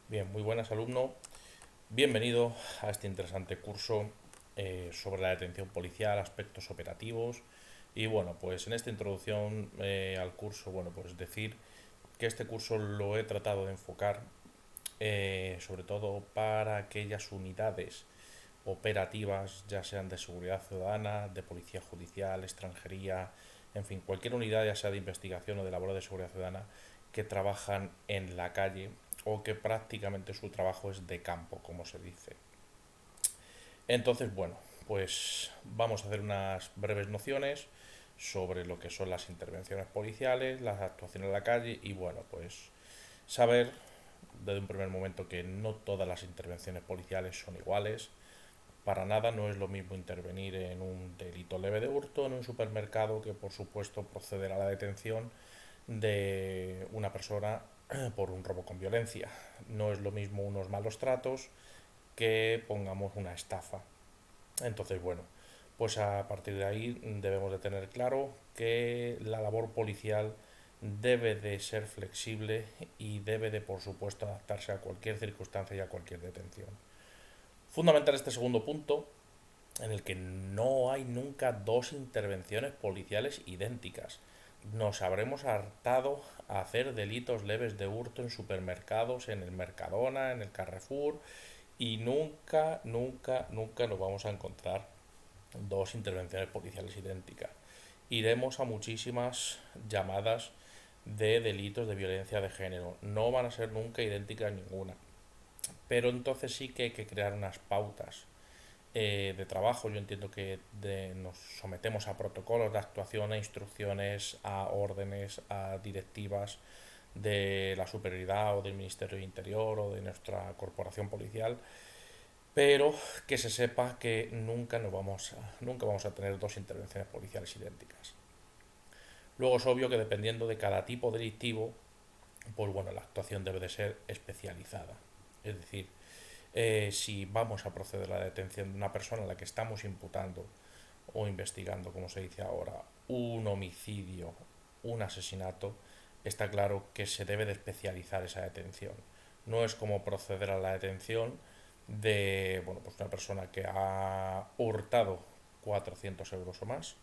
Bien, muy buenas alumno. Bienvenido a este interesante curso sobre la detención policial, aspectos operativos. Y bueno, pues en esta introducción al curso, bueno, pues decir que este curso lo he tratado de enfocar sobre todo para aquellas unidades operativas, ya sean de seguridad ciudadana, de policía judicial, extranjería, en fin, cualquier unidad, ya sea de investigación o de labor de seguridad ciudadana, que trabajan en la calle o que prácticamente su trabajo es de campo, como se dice. Entonces, bueno, pues vamos a hacer unas breves nociones sobre lo que son las intervenciones policiales, las actuaciones en la calle y bueno, pues saber desde un primer momento que no todas las intervenciones policiales son iguales. Para nada no es lo mismo intervenir en un delito leve de hurto en un supermercado que por supuesto proceder a la detención de una persona por un robo con violencia. No es lo mismo unos malos tratos que pongamos una estafa. Entonces, bueno, pues a partir de ahí debemos de tener claro que la labor policial debe de ser flexible y debe de, por supuesto, adaptarse a cualquier circunstancia y a cualquier detención. Fundamental este segundo punto, en el que no hay nunca dos intervenciones policiales idénticas. Nos habremos hartado a hacer delitos leves de hurto en supermercados, en el Mercadona, en el Carrefour, y nunca, nunca, nunca nos vamos a encontrar dos intervenciones policiales idénticas. Iremos a muchísimas llamadas de delitos de violencia de género. No van a ser nunca idénticas ninguna. Pero entonces sí que hay que crear unas pautas de trabajo. Yo entiendo que nos sometemos a protocolos de actuación, a instrucciones, a órdenes, a directivas de la superioridad o del Ministerio de Interior o de nuestra corporación policial, pero que se sepa que nunca vamos a tener dos intervenciones policiales idénticas. Luego es obvio que dependiendo de cada tipo delictivo, pues bueno, la actuación debe de ser especializada. Es decir, si vamos a proceder a la detención de una persona a la que estamos imputando o investigando, como se dice ahora, un homicidio, un asesinato, está claro que se debe de especializar esa detención. No es como proceder a la detención de bueno, pues una persona que ha hurtado 400 euros o más,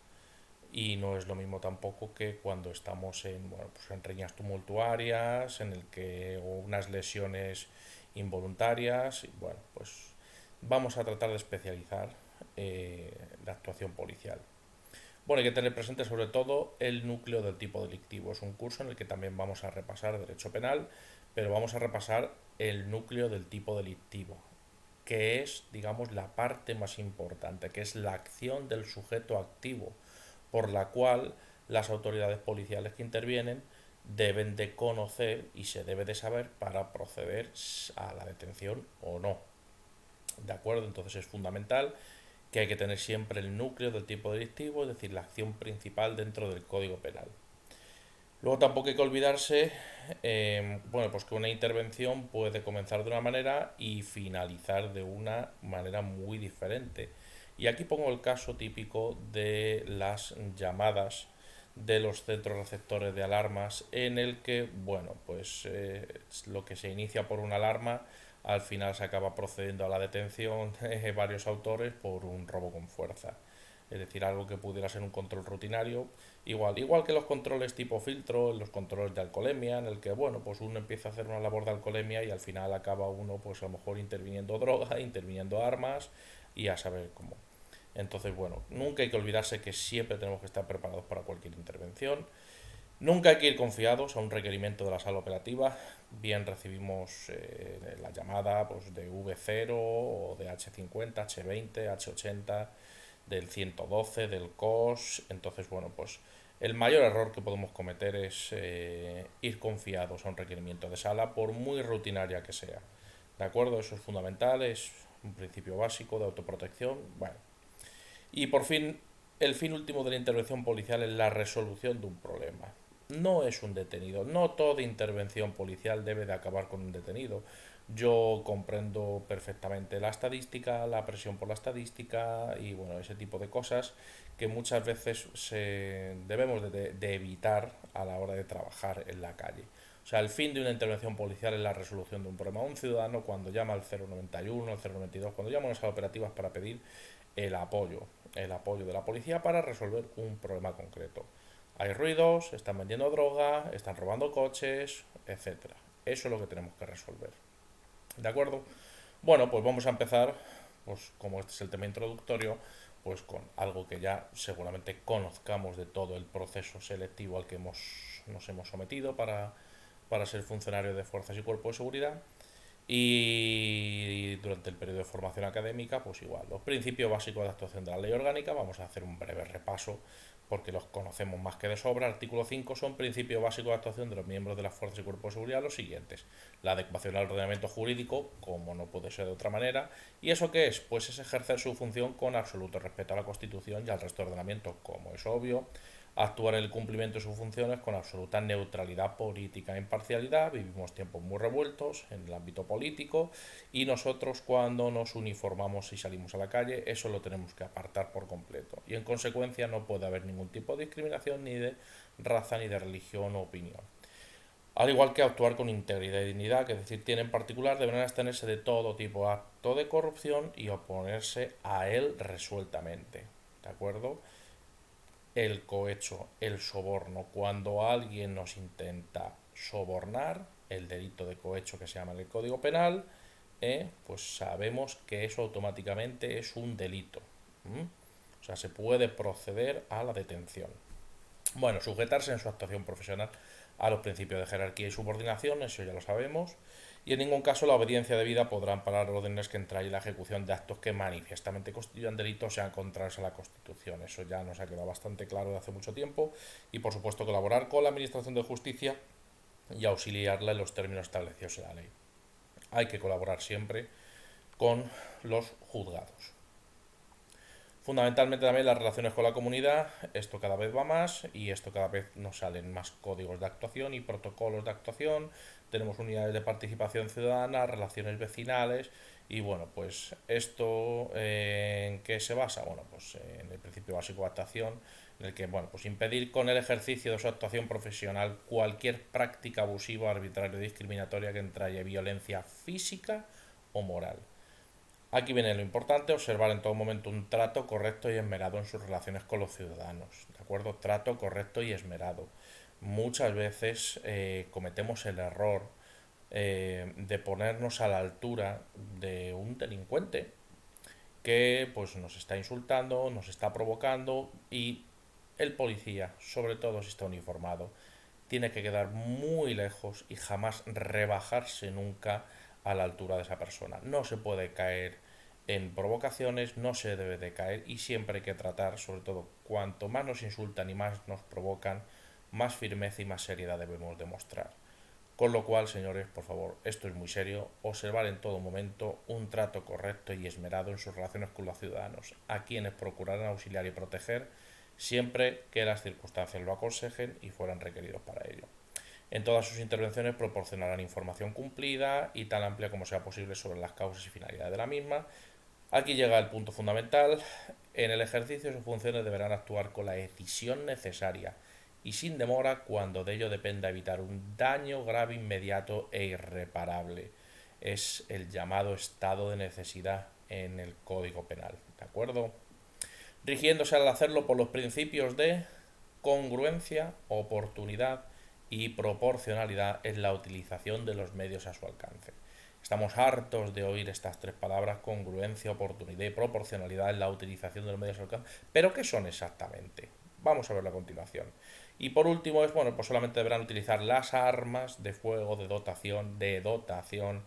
y no es lo mismo tampoco que cuando estamos en, bueno, pues en riñas tumultuarias, en el que o unas lesiones involuntarias, y bueno, pues vamos a tratar de especializar la actuación policial. Bueno, hay que tener presente sobre todo el núcleo del tipo delictivo. Es un curso en el que también vamos a repasar derecho penal, pero vamos a repasar el núcleo del tipo delictivo, que es, digamos, la parte más importante, que es la acción del sujeto activo, por la cual las autoridades policiales que intervienen deben de conocer y se debe de saber para proceder a la detención o no. ¿De acuerdo? Entonces es fundamental que hay que tener siempre el núcleo del tipo delictivo, es decir, la acción principal dentro del Código Penal. Luego tampoco hay que olvidarse, bueno, pues que una intervención puede comenzar de una manera y finalizar de una manera muy diferente. Y aquí pongo el caso típico de las llamadas de los centros receptores de alarmas, en el que, bueno, pues lo que se inicia por una alarma, al final se acaba procediendo a la detención de varios autores por un robo con fuerza. Es decir, algo que pudiera ser un control rutinario, igual que los controles tipo filtro, los controles de alcoholemia, en el que, bueno, pues uno empieza a hacer una labor de alcoholemia y al final acaba uno, pues a lo mejor interviniendo droga, interviniendo armas y a saber cómo. Entonces, bueno, nunca hay que olvidarse que siempre tenemos que estar preparados para cualquier intervención. Nunca hay que ir confiados a un requerimiento de la sala operativa. Bien recibimos la llamada pues, de V0 o de H50, H20, H80, del 112, del COS. Entonces, bueno, pues el mayor error que podemos cometer es ir confiados a un requerimiento de sala, por muy rutinaria que sea. ¿De acuerdo? Eso es fundamental, es un principio básico de autoprotección. Bueno, y por fin, el fin último de la intervención policial es la resolución de un problema. No es un detenido. No toda intervención policial debe de acabar con un detenido. Yo comprendo perfectamente la estadística, la presión por la estadística y bueno, ese tipo de cosas que muchas veces debemos de evitar a la hora de trabajar en la calle. O sea, el fin de una intervención policial es la resolución de un problema. Un ciudadano cuando llama al 091, al 092, cuando llama a esas operativas para pedir el apoyo, el apoyo de la policía para resolver un problema concreto. Hay ruidos, están vendiendo droga, están robando coches, etcétera. Eso es lo que tenemos que resolver. ¿De acuerdo? Bueno, pues vamos a empezar, pues como este es el tema introductorio, pues con algo que ya seguramente conozcamos de todo el proceso selectivo al que nos hemos sometido para ser funcionario de fuerzas y cuerpos de seguridad. Y durante el periodo de formación académica, pues igual, los principios básicos de actuación de la ley orgánica, vamos a hacer un breve repaso porque los conocemos más que de sobra. Artículo 5 son principios básicos de actuación de los miembros de las fuerzas y cuerpos de seguridad los siguientes: la adecuación al ordenamiento jurídico, como no puede ser de otra manera. ¿Y eso qué es? Pues es ejercer su función con absoluto respeto a la Constitución y al resto de ordenamiento, como es obvio. Actuar en el cumplimiento de sus funciones con absoluta neutralidad política e imparcialidad. Vivimos tiempos muy revueltos en el ámbito político y nosotros cuando nos uniformamos y salimos a la calle, eso lo tenemos que apartar por completo. Y en consecuencia no puede haber ningún tipo de discriminación ni de raza ni de religión o opinión. Al igual que actuar con integridad y dignidad, que es decir, tiene en particular, deberán abstenerse de todo tipo de acto de corrupción y oponerse a él resueltamente. ¿De acuerdo? El cohecho, el soborno. Cuando alguien nos intenta sobornar, el delito de cohecho que se llama en el Código Penal, pues sabemos que eso automáticamente es un delito. ¿Mm? O sea, se puede proceder a la detención. Bueno, sujetarse en su actuación profesional a los principios de jerarquía y subordinación, eso ya lo sabemos. Y en ningún caso la obediencia debida podrá amparar órdenes que entrañen la ejecución de actos que manifiestamente constituyan delitos o sean contrarios a la Constitución. Eso ya nos ha quedado bastante claro de hace mucho tiempo. Y por supuesto colaborar con la Administración de Justicia y auxiliarla en los términos establecidos en la ley. Hay que colaborar siempre con los juzgados. Fundamentalmente también las relaciones con la comunidad, esto cada vez va más y esto cada vez nos salen más códigos de actuación y protocolos de actuación, tenemos unidades de participación ciudadana, relaciones vecinales y bueno, pues esto ¿en qué se basa? Bueno, pues en el principio básico de actuación, en el que, bueno, pues impedir con el ejercicio de su actuación profesional cualquier práctica abusiva, arbitraria o discriminatoria que entrañe violencia física o moral. Aquí viene lo importante: observar en todo momento un trato correcto y esmerado en sus relaciones con los ciudadanos. ¿De acuerdo? Trato correcto y esmerado. Muchas veces cometemos el error de ponernos a la altura de un delincuente que pues nos está insultando, nos está provocando y el policía, sobre todo si está uniformado, tiene que quedar muy lejos y jamás rebajarse nunca a la altura de esa persona. No se puede caer en provocaciones, no se debe de caer y siempre hay que tratar, sobre todo cuanto más nos insultan y más nos provocan, más firmeza y más seriedad debemos demostrar. Con lo cual, señores, por favor, esto es muy serio: observar en todo momento un trato correcto y esmerado en sus relaciones con los ciudadanos, a quienes procurarán auxiliar y proteger siempre que las circunstancias lo aconsejen y fueran requeridos para ello. En todas sus intervenciones proporcionarán información cumplida y tan amplia como sea posible sobre las causas y finalidades de la misma. Aquí llega el punto fundamental: en el ejercicio de sus funciones deberán actuar con la decisión necesaria y sin demora cuando de ello dependa evitar un daño grave, inmediato e irreparable. Es el llamado estado de necesidad en el Código Penal, ¿de acuerdo? Rigiéndose al hacerlo por los principios de congruencia, oportunidad y proporcionalidad en la utilización de los medios a su alcance. Estamos hartos de oír estas tres palabras: congruencia, oportunidad y proporcionalidad en la utilización de los medios a su alcance. ¿Pero qué son exactamente? Vamos a verlo a continuación. Y por último es, bueno, pues solamente deberán utilizar las armas de fuego de dotación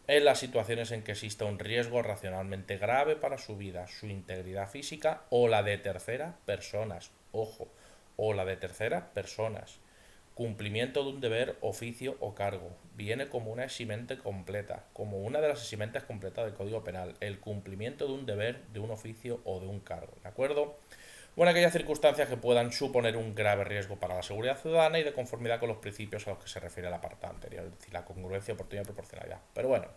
en las situaciones en que exista un riesgo racionalmente grave para su vida, su integridad física o la de terceras personas. Ojo, o la de terceras personas. Cumplimiento de un deber, oficio o cargo. Viene como una eximente completa, como una de las eximentes completas del Código Penal. El cumplimiento de un deber, de un oficio o de un cargo. ¿De acuerdo? o en aquellas circunstancias que puedan suponer un grave riesgo para la seguridad ciudadana y de conformidad con los principios a los que se refiere el apartado anterior, es decir, la congruencia, oportunidad y proporcionalidad. Pero bueno,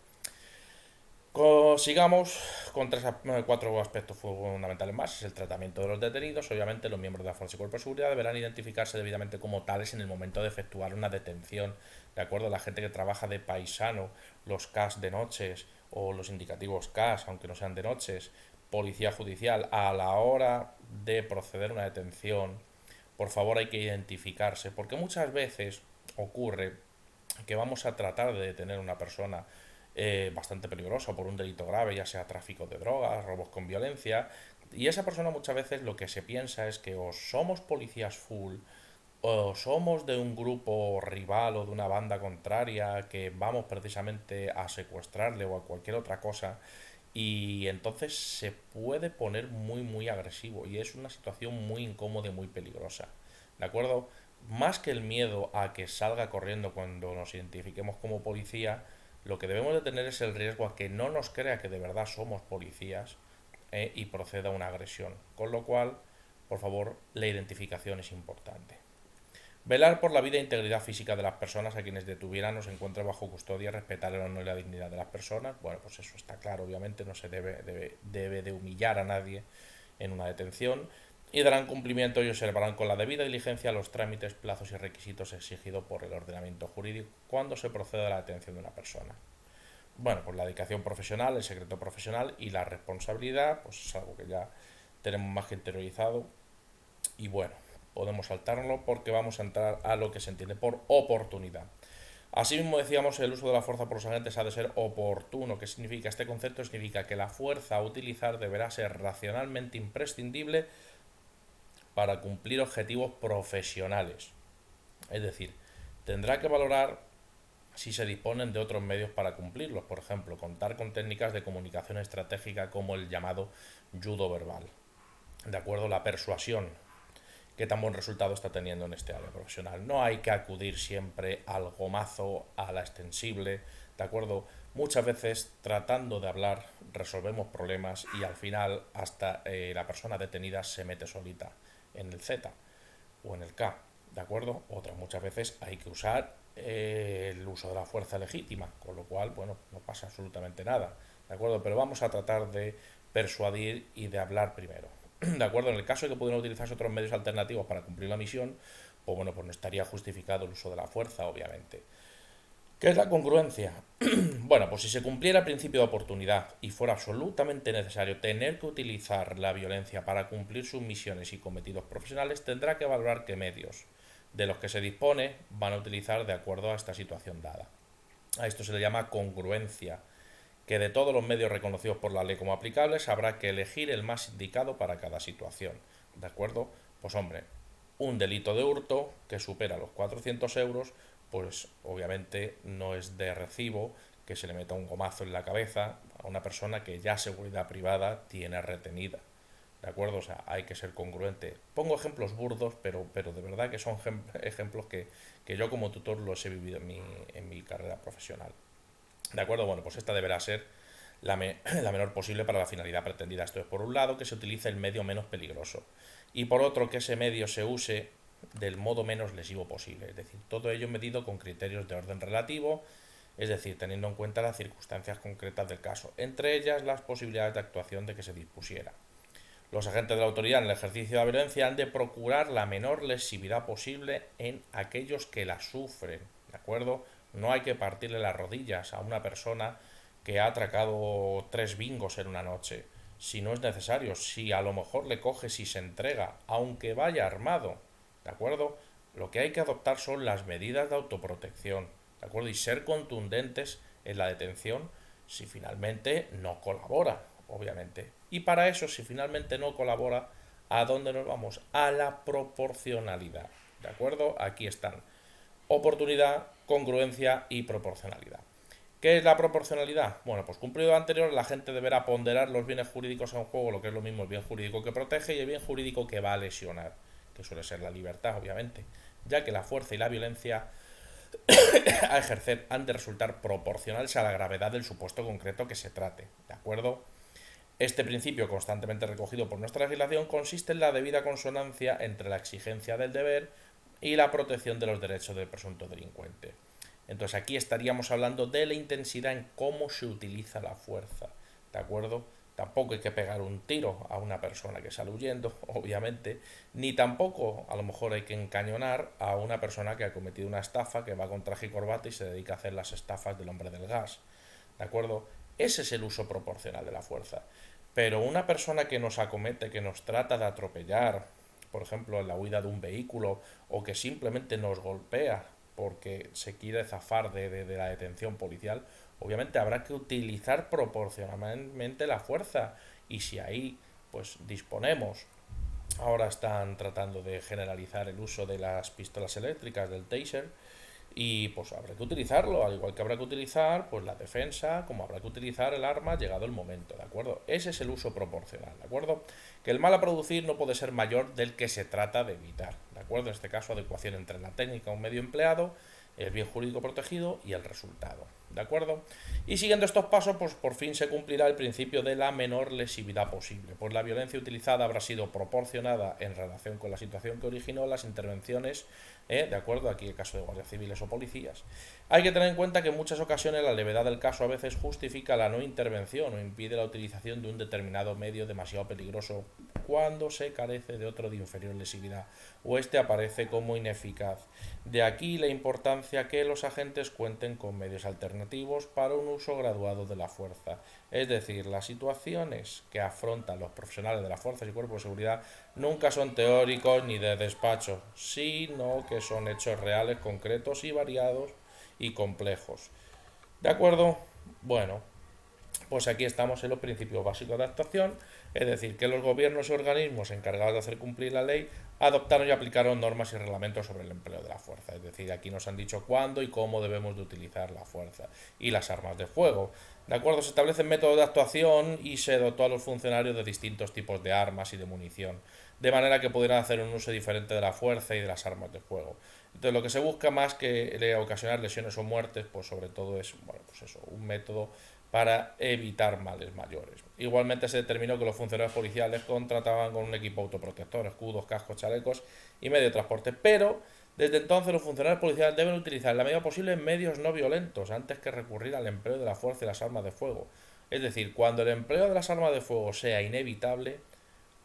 sigamos con cuatro aspectos fundamentales más. Es el tratamiento de los detenidos. Obviamente, los miembros de la Fuerza y Cuerpo de Seguridad deberán identificarse debidamente como tales en el momento de efectuar una detención. De acuerdo, la gente que trabaja de paisano, los CAS de noches o los indicativos CAS, aunque no sean de noches, policía judicial, a la hora de proceder a una detención, por favor hay que identificarse, porque muchas veces ocurre que vamos a tratar de detener a una persona bastante peligrosa por un delito grave, ya sea tráfico de drogas, robos con violencia, y esa persona muchas veces lo que se piensa es que o somos policías full, o somos de un grupo rival o de una banda contraria que vamos precisamente a secuestrarle o a cualquier otra cosa, y entonces se puede poner muy agresivo y es una situación muy incómoda y muy peligrosa. ¿De acuerdo? Más que el miedo a que salga corriendo cuando nos identifiquemos como policía, lo que debemos de tener es el riesgo a que no nos crea que de verdad somos policías y proceda a una agresión. Con lo cual, por favor, la identificación es importante. Velar por la vida e integridad física de las personas a quienes detuvieran o se encuentre bajo custodia, respetar el honor y la dignidad de las personas. Bueno, pues eso está claro, obviamente, no se debe de humillar a nadie en una detención. Y darán cumplimiento y observarán con la debida diligencia los trámites, plazos y requisitos exigidos por el ordenamiento jurídico cuando se procede a la detención de una persona. Bueno, pues la dedicación profesional, el secreto profesional y la responsabilidad, pues es algo que ya tenemos más que interiorizado. Y bueno, podemos saltarlo porque vamos a entrar a lo que se entiende por oportunidad. Asimismo decíamos, el uso de la fuerza por los agentes ha de ser oportuno. ¿Qué significa? Este concepto significa que la fuerza a utilizar deberá ser racionalmente imprescindible para cumplir objetivos profesionales. Es decir, tendrá que valorar si se disponen de otros medios para cumplirlos. Por ejemplo, contar con técnicas de comunicación estratégica como el llamado judo verbal. De acuerdo, la persuasión, qué tan buen resultado está teniendo en este área profesional. No hay que acudir siempre al gomazo, a la extensible, ¿de acuerdo? Muchas veces tratando de hablar resolvemos problemas y al final hasta la persona detenida se mete solita en el Z o en el K, ¿de acuerdo? Otras muchas veces hay que usar el uso de la fuerza legítima, con lo cual, bueno, no pasa absolutamente nada, ¿de acuerdo? Pero vamos a tratar de persuadir y de hablar primero. ¿De acuerdo? En el caso de que pudieran utilizarse otros medios alternativos para cumplir la misión, pues bueno, pues no estaría justificado el uso de la fuerza, obviamente. ¿Qué es la congruencia? Bueno, pues si se cumpliera el principio de oportunidad y fuera absolutamente necesario tener que utilizar la violencia para cumplir sus misiones y cometidos profesionales, tendrá que valorar qué medios de los que se dispone van a utilizar de acuerdo a esta situación dada. A esto se le llama congruencia, que de todos los medios reconocidos por la ley como aplicables habrá que elegir el más indicado para cada situación. ¿De acuerdo? Pues hombre, un delito de hurto que supera los 400 euros, pues obviamente no es de recibo que se le meta un gomazo en la cabeza a una persona que ya seguridad privada tiene retenida. ¿De acuerdo? O sea, hay que ser congruente. Pongo ejemplos burdos, pero de verdad que son ejemplos que yo como tutor los he vivido en mi carrera profesional. ¿De acuerdo? Bueno, pues esta deberá ser la menor posible para la finalidad pretendida. Esto es por un lado que se utilice el medio menos peligroso y por otro que ese medio se use del modo menos lesivo posible. Es decir, todo ello medido con criterios de orden relativo, es decir, teniendo en cuenta las circunstancias concretas del caso, entre ellas las posibilidades de actuación de que se dispusiera. Los agentes de la autoridad en el ejercicio de la violencia han de procurar la menor lesividad posible en aquellos que la sufren, ¿de acuerdo? No hay que partirle las rodillas a una persona que ha atracado 3 bingos en una noche. Si no es necesario, si a lo mejor le coges y se entrega, aunque vaya armado, ¿de acuerdo? Lo que hay que adoptar son las medidas de autoprotección, ¿de acuerdo? Y ser contundentes en la detención si finalmente no colabora, obviamente. Y para eso, si finalmente no colabora, ¿a dónde nos vamos? A la proporcionalidad, ¿de acuerdo? Aquí están oportunidad, congruencia y proporcionalidad. ¿Qué es la proporcionalidad? Bueno, pues cumplido lo anterior, la gente deberá ponderar los bienes jurídicos en juego, lo que es lo mismo el bien jurídico que protege y el bien jurídico que va a lesionar, que suele ser la libertad, obviamente, ya que la fuerza y la violencia a ejercer han de resultar proporcionales a la gravedad del supuesto concreto que se trate, ¿de acuerdo? Este principio, constantemente recogido por nuestra legislación, consiste en la debida consonancia entre la exigencia del deber y la protección de los derechos del presunto delincuente. Entonces aquí estaríamos hablando de la intensidad en cómo se utiliza la fuerza, ¿de acuerdo? Tampoco hay que pegar un tiro a una persona que sale huyendo, obviamente, ni tampoco a lo mejor hay que encañonar a una persona que ha cometido una estafa, que va con traje y corbata y se dedica a hacer las estafas del hombre del gas, ¿de acuerdo? Ese es el uso proporcional de la fuerza. Pero una persona que nos acomete, que nos trata de atropellar, por ejemplo, en la huida de un vehículo, o que simplemente nos golpea porque se quiere zafar de la detención policial, obviamente habrá que utilizar proporcionalmente la fuerza. Y si ahí pues disponemos, ahora están tratando de generalizar el uso de las pistolas eléctricas, del taser, y pues habrá que utilizarlo, al igual que habrá que utilizar pues la defensa, como habrá que utilizar el arma llegado el momento, ¿de acuerdo? Ese es el uso proporcional, ¿de acuerdo? Que el mal a producir no puede ser mayor del que se trata de evitar, ¿de acuerdo? En este caso, adecuación entre la técnica o un medio empleado, el bien jurídico protegido y el resultado, ¿de acuerdo? Y siguiendo estos pasos, pues por fin se cumplirá el principio de la menor lesividad posible, pues la violencia utilizada habrá sido proporcionada en relación con la situación que originó las intervenciones, ¿de acuerdo? Aquí el caso de guardias civiles o policías. Hay que tener en cuenta que en muchas ocasiones la levedad del caso a veces justifica la no intervención o impide la utilización de un determinado medio demasiado peligroso cuando se carece de otro de inferior lesividad o este aparece como ineficaz. De aquí la importancia que los agentes cuenten con medios alternativos para un uso graduado de la fuerza. Es decir, las situaciones que afrontan los profesionales de las fuerzas y cuerpos de seguridad nunca son teóricos ni de despacho, sino que son hechos reales, concretos y variados y complejos. ¿De acuerdo? Bueno, pues aquí estamos en los principios básicos de actuación, es decir, que los gobiernos y organismos encargados de hacer cumplir la ley adoptaron y aplicaron normas y reglamentos sobre el empleo de la fuerza. Es decir, aquí nos han dicho cuándo y cómo debemos de utilizar la fuerza y las armas de fuego. De acuerdo, se establecen métodos de actuación y se dotó a los funcionarios de distintos tipos de armas y de munición, de manera que pudieran hacer un uso diferente de la fuerza y de las armas de fuego. Entonces, lo que se busca más que ocasionar lesiones o muertes, pues sobre todo es, bueno, pues eso, un método para evitar males mayores. Igualmente se determinó que los funcionarios policiales contrataban con un equipo autoprotector, escudos, cascos, chalecos y medio de transporte, pero desde entonces los funcionarios policiales deben utilizar en la medida posible medios no violentos antes que recurrir al empleo de la fuerza y las armas de fuego. Es decir, cuando el empleo de las armas de fuego sea inevitable,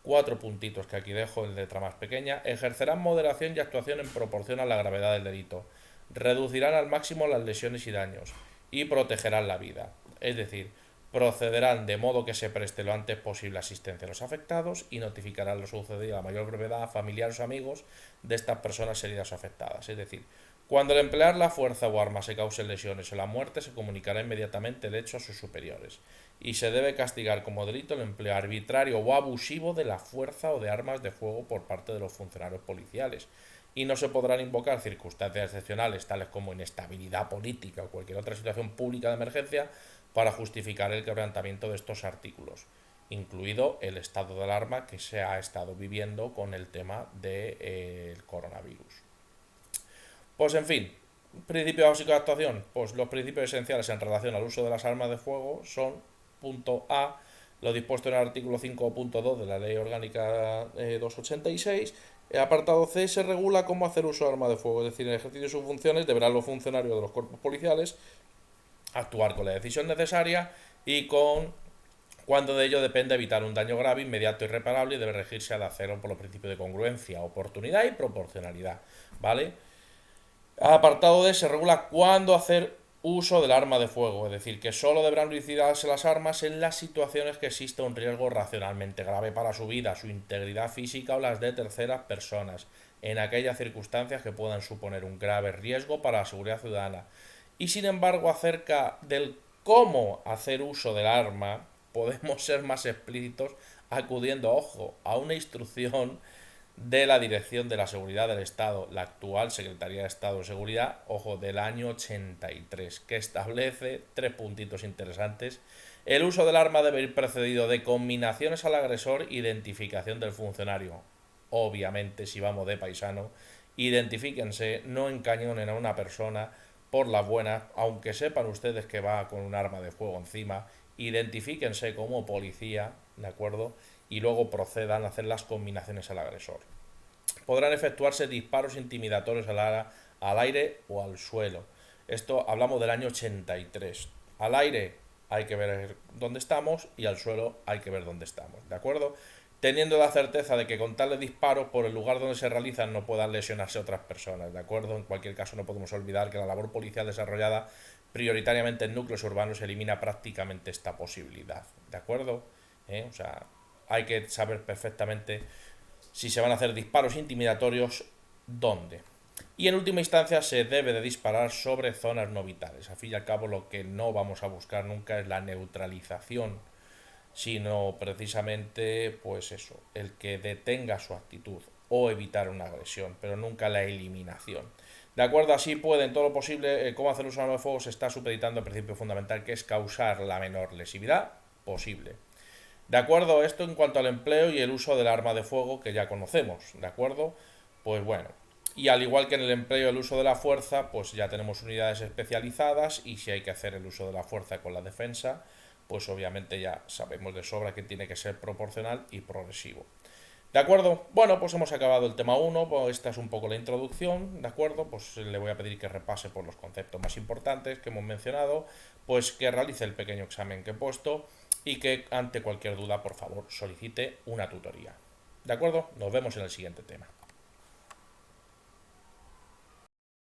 cuatro puntitos que aquí dejo en letra más pequeña, ejercerán moderación y actuación en proporción a la gravedad del delito, reducirán al máximo las lesiones y daños y protegerán la vida. Es decir, procederán de modo que se preste lo antes posible asistencia a los afectados y notificarán lo sucedido a la mayor brevedad a familiares o amigos de estas personas heridas o afectadas. Es decir, cuando al emplear la fuerza o arma se causen lesiones o la muerte, se comunicará inmediatamente el hecho a sus superiores y se debe castigar como delito el empleo arbitrario o abusivo de la fuerza o de armas de fuego por parte de los funcionarios policiales. Y no se podrán invocar circunstancias excepcionales tales como inestabilidad política o cualquier otra situación pública de emergencia para justificar el quebrantamiento de estos artículos, incluido el estado de alarma que se ha estado viviendo con el tema del coronavirus. Pues en fin, principio básico de actuación. Pues los principios esenciales en relación al uso de las armas de fuego son: punto A, lo dispuesto en el artículo 5.2 de la Ley Orgánica 286. El apartado C se regula cómo hacer uso de armas de fuego, es decir, en el ejercicio de sus funciones deberán los funcionarios de los cuerpos policiales actuar con la decisión necesaria y con cuando de ello depende evitar un daño grave, inmediato y irreparable y debe regirse al hacerlo por los principios de congruencia, oportunidad y proporcionalidad, ¿vale? Apartado D se regula cuándo hacer uso del arma de fuego, es decir, que solo deberán utilizarse las armas en las situaciones que exista un riesgo racionalmente grave para su vida, su integridad física o las de terceras personas, en aquellas circunstancias que puedan suponer un grave riesgo para la seguridad ciudadana. Y sin embargo, acerca del cómo hacer uso del arma, podemos ser más explícitos acudiendo, ojo, a una instrucción de la Dirección de la Seguridad del Estado, la actual Secretaría de Estado de Seguridad, ojo, del año 83, que establece tres puntitos interesantes. El uso del arma debe ir precedido de conminaciones al agresor, identificación del funcionario. Obviamente, si vamos de paisano, identifíquense, no encañonen a una persona por las buenas, aunque sepan ustedes que va con un arma de fuego encima, identifíquense como policía, ¿de acuerdo? Y luego procedan a hacer las combinaciones al agresor. Podrán efectuarse disparos intimidatorios al aire o al suelo. Esto hablamos del año 83. Al aire hay que ver dónde estamos y al suelo hay que ver dónde estamos, ¿de acuerdo? Teniendo la certeza de que con tales disparos por el lugar donde se realizan no puedan lesionarse otras personas, ¿de acuerdo? En cualquier caso no podemos olvidar que la labor policial desarrollada prioritariamente en núcleos urbanos elimina prácticamente esta posibilidad, ¿de acuerdo? O sea, hay que saber perfectamente si se van a hacer disparos intimidatorios, dónde. Y en última instancia se debe de disparar sobre zonas no vitales. Al fin y al cabo lo que no vamos a buscar nunca es la neutralización, sino precisamente pues eso, el que detenga su actitud o evitar una agresión, pero nunca la eliminación. De acuerdo, así puede en todo lo posible, cómo hacer uso de arma de fuego se está supeditando el principio fundamental que es causar la menor lesividad posible. De acuerdo, esto en cuanto al empleo y el uso del arma de fuego que ya conocemos, ¿de acuerdo? Pues bueno, y al igual que en el empleo y el uso de la fuerza, pues ya tenemos unidades especializadas y si hay que hacer el uso de la fuerza con la defensa, pues obviamente ya sabemos de sobra que tiene que ser proporcional y progresivo. ¿De acuerdo? Bueno, pues hemos acabado el tema 1, pues esta es un poco la introducción, ¿de acuerdo? Pues le voy a pedir que repase por los conceptos más importantes que hemos mencionado, pues que realice el pequeño examen que he puesto y que ante cualquier duda, por favor, solicite una tutoría. ¿De acuerdo? Nos vemos en el siguiente tema.